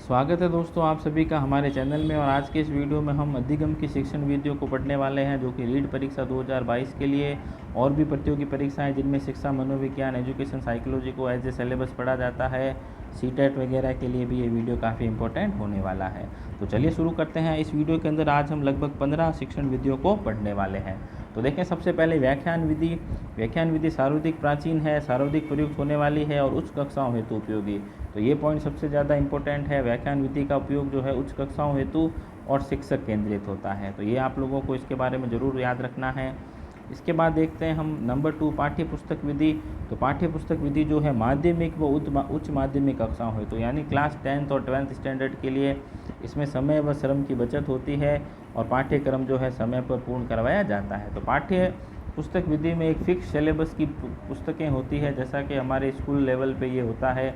स्वागत है दोस्तों आप सभी का हमारे चैनल में। और आज के इस वीडियो में हम अधिगम की शिक्षण विधियों को पढ़ने वाले हैं, जो कि रीट परीक्षा 2022 के लिए और भी प्रतियोगी परीक्षाएं जिनमें शिक्षा, मनोविज्ञान, एजुकेशन, साइकोलॉजी को एज ए सिलेबस पढ़ा जाता है। सीटेट वगैरह के लिए भी ये वीडियो काफ़ी इंपॉर्टेंट होने वाला है। तो चलिए शुरू करते हैं। इस वीडियो के अंदर आज हम लगभग 15 शिक्षण विधियों को पढ़ने वाले हैं। तो देखें, सबसे पहले व्याख्यान विधि। व्याख्यान विधि सर्वाधिक प्राचीन है, सर्वाधिक प्रयुक्त होने वाली है और उच्च कक्षाओं हेतु उपयोगी। तो ये पॉइंट सबसे ज़्यादा इंपॉर्टेंट है। व्याख्यान विधि का उपयोग जो है उच्च कक्षाओं हेतु और शिक्षक केंद्रित होता है। तो ये आप लोगों को इसके बारे में ज़रूर याद रखना है। इसके बाद देखते हैं हम नंबर 2 पाठ्य पुस्तक विधि। तो पाठ्य पुस्तक विधि जो है माध्यमिक व उच्च माध्यमिक कक्षाओं हेतु यानी क्लास 10th और 12th स्टैंडर्ड के लिए इसमें समय व श्रम की बचत होती है और पाठ्यक्रम जो है समय पर पूर्ण करवाया जाता है। तो पाठ्य पुस्तक विधि में एक फिक्स सिलेबस की पुस्तकें होती है, जैसा कि हमारे स्कूल लेवल पे ये होता है।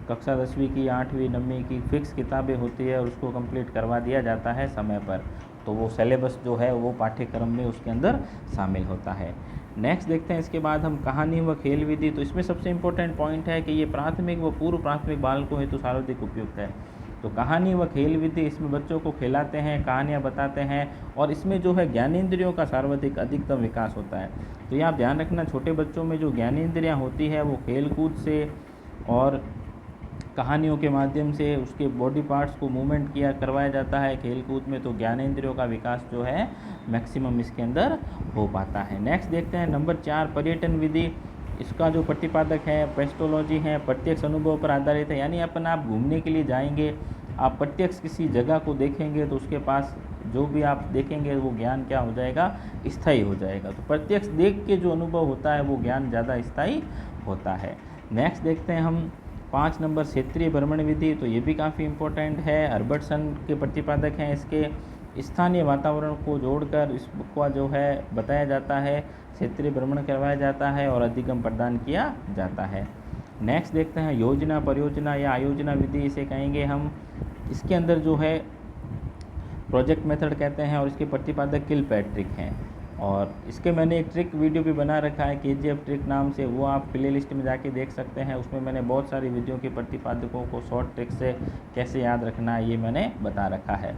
कक्षा 10वीं की, 8वीं, 9वीं की फिक्स किताबें होती है और उसको कंप्लीट करवा दिया जाता है समय पर। तो वो सिलेबस जो है वो पाठ्यक्रम में उसके अंदर शामिल होता है। नेक्स्ट देखते हैं, इसके बाद हम कहानी व खेल विधि। तो इसमें सबसे इम्पोर्टेंट पॉइंट है कि ये प्राथमिक व पूर्व प्राथमिक बालकों हेतु सर्वाधिक उपयुक्त है। तो कहानी व खेल विधि, इसमें बच्चों को खिलाते हैं, कहानियाँ बताते हैं और इसमें जो है ज्ञानेंद्रियों का सर्वाधिक अधिकतम विकास होता है। तो ये आप ध्यान रखना, छोटे बच्चों में जो ज्ञानेंद्रियाँ होती है वो खेल कूद से और कहानियों के माध्यम से उसके बॉडी पार्ट्स को मूवमेंट किया करवाया जाता है खेल कूद में। तो ज्ञानेंद्रियों का विकास जो है मैक्सिमम इसके अंदर हो पाता है। नेक्स्ट देखते हैं नंबर 4 पर्यटन विधि। इसका जो प्रतिपादक है पेस्टोलॉजी है, प्रत्यक्ष अनुभव पर आधारित है। यानी अपन आप घूमने के लिए जाएंगे, आप प्रत्यक्ष किसी जगह को देखेंगे तो उसके पास जो भी आप देखेंगे वो ज्ञान क्या हो जाएगा, स्थायी हो जाएगा। तो प्रत्यक्ष देख के जो अनुभव होता है वो ज्ञान ज़्यादा स्थायी होता है। नेक्स्ट देखते हैं हम 5 नंबर क्षेत्रीय भ्रमण विधि। तो ये भी काफ़ी इम्पोर्टेंट है। हर्बर्टसन के प्रतिपादक हैं इसके। स्थानीय वातावरण को जोड़कर इसका जो है बताया जाता है, क्षेत्रीय भ्रमण करवाया जाता है और अधिगम प्रदान किया जाता है। नेक्स्ट देखते हैं योजना, परियोजना या आयोजना विधि इसे कहेंगे हम। इसके अंदर जो है प्रोजेक्ट मेथड कहते हैं और इसके प्रतिपादक किलपैट्रिक हैं। और इसके मैंने एक ट्रिक वीडियो भी बना रखा है KGF ट्रिक नाम से, वो आप प्ले लिस्ट में जाके देख सकते हैं। उसमें मैंने बहुत सारी विधियों के प्रतिपादकों को शॉर्ट ट्रिक से कैसे याद रखना है ये मैंने बता रखा है।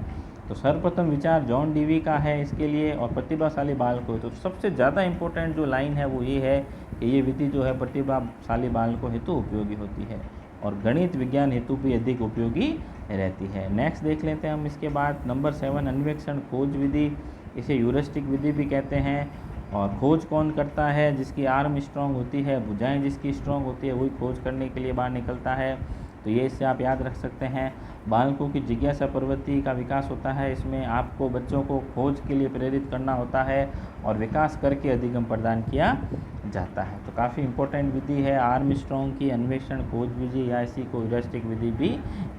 तो सर्वप्रथम विचार जॉन डीवी का है इसके लिए और प्रतिभाशाली बालकों हेतु। तो सबसे ज़्यादा इम्पोर्टेंट जो लाइन है वो ये है कि ये विधि जो है प्रतिभाशाली बालकों हेतु उपयोगी होती है और गणित विज्ञान हेतु भी अधिक उपयोगी रहती है। नेक्स्ट देख लेते हैं हम इसके बाद नंबर 7 अन्वेषण खोज विधि। इसे ह्यूरिस्टिक विधि भी कहते हैं। और खोज कौन करता है? जिसकी आर्म स्ट्रांग होती है, भुजाएं जिसकी स्ट्रांग होती है वही खोज करने के लिए बाहर निकलता है। तो ये इससे आप याद रख सकते हैं। बालकों की जिज्ञासा प्रवृत्ति का विकास होता है। इसमें आपको बच्चों को खोज के लिए प्रेरित करना होता है और विकास करके अधिगम प्रदान किया जाता है। तो काफ़ी इंपॉर्टेंट विधि है आर्म स्ट्रांग की अन्वेषण खोज विधि, या इसी को ह्यूरिस्टिक विधि भी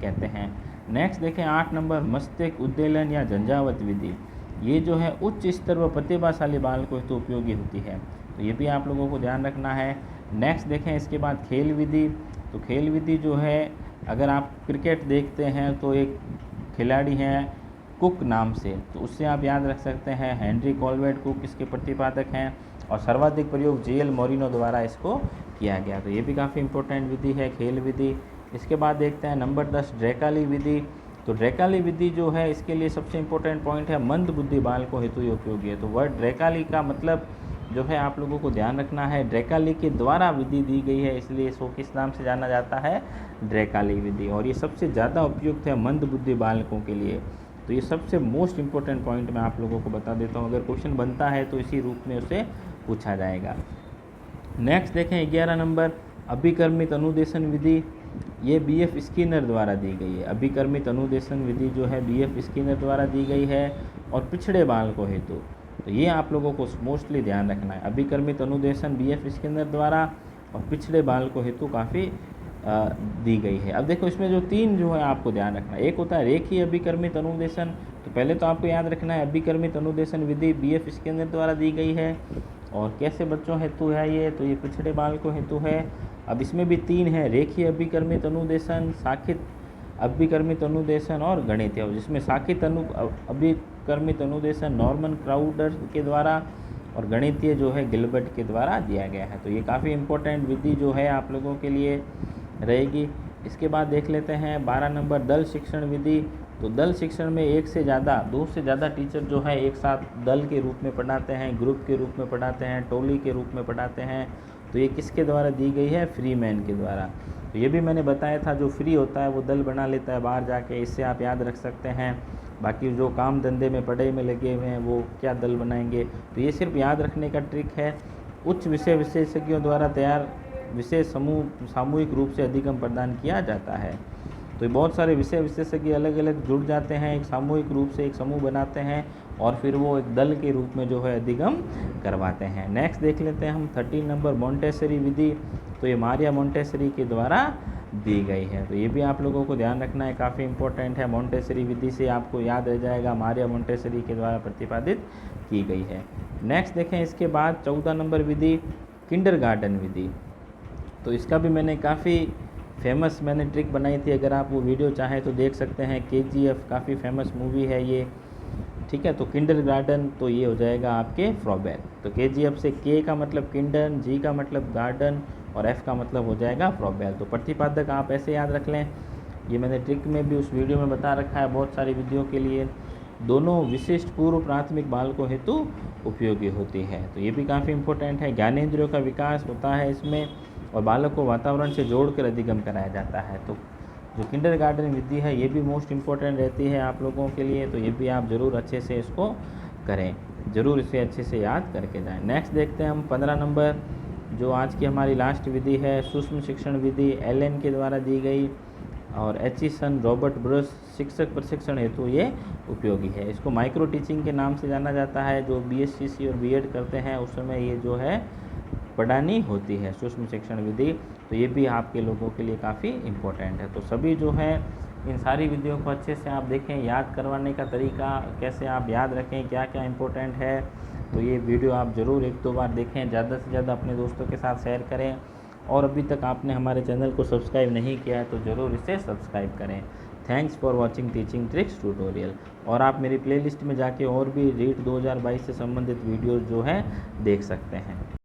कहते हैं। नेक्स्ट देखें 8 नंबर मस्तिष्क उद्वेलन या झंझावत विधि। ये जो है उच्च स्तर व प्रतिभाशाली बालकों हेतु उपयोगी होती है। तो ये भी आप लोगों को ध्यान रखना है। नेक्स्ट देखें इसके बाद खेल विधि। तो खेल विधि जो है, अगर आप क्रिकेट देखते हैं तो एक खिलाड़ी हैं कुक नाम से, तो उससे आप याद रख सकते हैं। हेनरी कॉलवेट कुक इसके प्रतिपादक हैं और सर्वाधिक प्रयोग JL मोरिनो द्वारा इसको किया गया। तो ये भी काफ़ी इंपॉर्टेंट विधि है खेल विधि। इसके बाद देखते हैं नंबर 10 ड्रैकाली विधि। तो ड्रैकाली विधि जो है इसके लिए सबसे इम्पोर्टेंट पॉइंट है मंद बुद्धि बालकों हेतु ये उपयोगी है। तो वर्ड ड्रैकाली का मतलब जो है आप लोगों को ध्यान रखना है, ड्रैकाली के द्वारा विधि दी गई है, इसलिए इसको किस नाम से जाना जाता है? ड्रैकाली विधि। और ये सबसे ज़्यादा उपयुक्त है मंद बुद्धि बालकों के लिए। तो ये सबसे मोस्ट इम्पोर्टेंट पॉइंट मैं आप लोगों को बता देता हूँ। अगर क्वेश्चन बनता है तो इसी रूप में उसे पूछा जाएगा। नेक्स्ट देखें 11 नंबर अभिकर्मित अनुदेशन विधि। ये BF स्किनर द्वारा दी गई है। अभिकर्मित अनुदेशन विधि जो है BF स्किनर द्वारा दी गई है और पिछड़े बालकों हेतु। तो ये आप लोगों को मोस्टली ध्यान रखना है। अभिकर्मित अनुदेशन BF स्किनर द्वारा और पिछड़े बालकों हेतु काफ़ी दी गई है। अब देखो इसमें जो 3 जो है आपको ध्यान रखना है। एक होता है रेखीय अभिकर्मित अनुदेशन। तो पहले तो आपको याद रखना है अभिकर्मित अनुदेशन विधि BF स्किनर द्वारा दी गई है और कैसे बच्चों हेतु है ये? तो ये पिछड़े बालकों हेतु है। अब इसमें भी 3 है, रेखीय अभिकर्मित अनुदेशन, साखित अभिकर्मित अनुदेशन और गणितीय, जिसमें साखित अभिकर्मित अनुदेशन नॉर्मन क्राउडर के द्वारा और गणितीय जो है गिलबर्ट के द्वारा दिया गया है। तो ये काफ़ी इम्पोर्टेंट विधि जो है आप लोगों के लिए रहेगी। इसके बाद देख लेते हैं 12 नंबर दल शिक्षण विधि। तो दल शिक्षण में एक से ज़्यादा, दो से ज़्यादा टीचर जो है एक साथ दल के रूप में पढ़ाते हैं, ग्रुप के रूप में पढ़ाते हैं, टोली के रूप में पढ़ाते हैं। तो ये किसके द्वारा दी गई है? फ्री मैन के द्वारा। तो ये भी मैंने बताया था, जो फ्री होता है वो दल बना लेता है बाहर जाके, इससे आप याद रख सकते हैं। बाकी जो काम धंधे में पढ़ाई में लगे हुए हैं वो क्या दल बनाएंगे, तो ये सिर्फ याद रखने का ट्रिक है। उच्च विषय विशेषज्ञों द्वारा तैयार विशेष समूह सामूहिक रूप से अधिगम प्रदान किया जाता है। तो बहुत सारे विषय विशेषज्ञ अलग अलग जुड़ जाते हैं, एक सामूहिक रूप से एक समूह बनाते हैं और फिर वो एक दल के रूप में जो है अधिगम करवाते हैं। नेक्स्ट देख लेते हैं हम 13 नंबर मोंटेसरी विधि। तो ये मारिया मोंटेसरी के द्वारा दी गई है। तो ये भी आप लोगों को ध्यान रखना है, काफ़ी इंपॉर्टेंट है। मोंटेसरी विधि से आपको याद रह जाएगा, मारिया मोंटेसरी के द्वारा प्रतिपादित की गई है। नेक्स्ट देखें इसके बाद 14 नंबर विधि किंडरगार्टन विधि। तो इसका भी मैंने काफ़ी फेमस ट्रिक बनाई थी, अगर आप वो वीडियो चाहें तो देख सकते हैं। KGF काफ़ी फेमस मूवी है ये, ठीक है। तो किंडरगार्टन तो ये हो जाएगा आपके फ्रॉबेल। तो KGF से K का मतलब किंडर, G का मतलब गार्डन और F का मतलब हो जाएगा फ्रॉबेल। तो प्रतिपादक आप ऐसे याद रख लें। ये मैंने ट्रिक में भी उस वीडियो में बता रखा है, बहुत सारी विधियों के लिए। दोनों विशिष्ट पूर्व प्राथमिक बालकों हेतु उपयोगी होती है। तो ये भी काफ़ी इंपॉर्टेंट है। ज्ञानेंद्रियों का विकास होता है इसमें और बालक को वातावरण से जोड़कर अधिगम कराया जाता है। तो जो किंडरगार्टन विधि है ये भी मोस्ट इम्पोर्टेंट रहती है आप लोगों के लिए। तो ये भी आप ज़रूर अच्छे से इसको करें, ज़रूर इसे अच्छे से याद करके जाएं। नेक्स्ट देखते हैं हम 15 नंबर, जो आज की हमारी लास्ट विधि है, सूक्ष्म शिक्षण विधि। एलन के द्वारा दी गई और एचिसन रॉबर्ट ब्रश शिक्षक प्रशिक्षण हेतु ये उपयोगी है। इसको माइक्रो टीचिंग के नाम से जाना जाता है। जो BSCC और B.Ed करते हैं उस समय ये जो है पढ़ानी होती है सूक्ष्म शिक्षण विधि। तो ये भी आपके लोगों के लिए काफ़ी इम्पोर्टेंट है। तो सभी जो है इन सारी विधियों को अच्छे से आप देखें, याद करवाने का तरीका कैसे आप याद रखें, क्या क्या इम्पोर्टेंट है। तो ये वीडियो आप ज़रूर 1-2 बार देखें, ज़्यादा से ज़्यादा अपने दोस्तों के साथ शेयर करें। और अभी तक आपने हमारे चैनल को सब्सक्राइब नहीं किया है तो ज़रूर इसे सब्सक्राइब करें। Thanks for watching teaching tricks tutorial. और आप मेरी प्लेलिस्ट में जाके और भी रीट 2022 से संबंधित वीडियोज़ जो है देख सकते हैं।